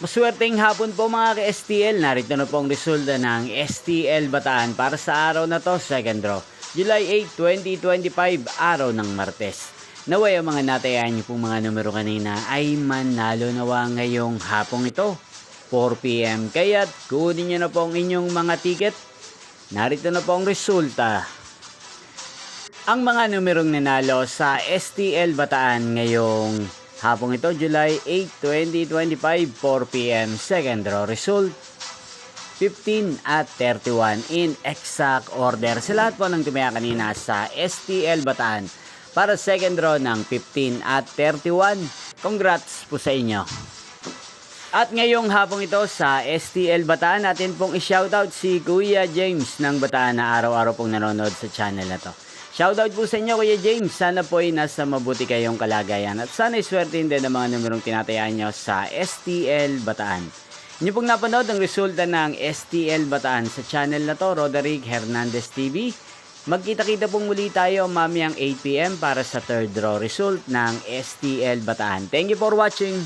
Maswerteng hapon po mga ka-STL. Narito na po ang resulta ng STL Bataan para sa araw na to, second draw. July 8, 2025, araw ng Martes. Naway ang mga natayan niyo pong mga numero kanina ay manalo nawa ngayong hapong ito, 4 PM. Kaya't kunin niyo na po ang inyong mga ticket. Narito na po ang resulta. Ang mga numerong nanalo sa STL Bataan ngayong hapong ito, July 8, 2025, 4 PM, second draw result, 15 at 31 in exact order. Sa lahat po ng tumaya kanina sa STL Bataan para second draw ng 15 at 31. Congrats po sa inyo. At ngayong hapong ito sa STL Bataan, natin pong i-shoutout si Kuya James ng Bataan na araw-araw pong nanonood sa channel na to. Shoutout po sa inyo Kuya James, sana po ay nasa mabuti kayong kalagayan at sana iswertein din ang mga numerong tinatayaan nyo sa STL Bataan. Inyo pong napanood ang resulta ng STL Bataan sa channel na to, Roderick Hernandez TV. Magkita-kita pong muli tayo mamayang 8 PM para sa third draw result ng STL Bataan. Thank you for watching.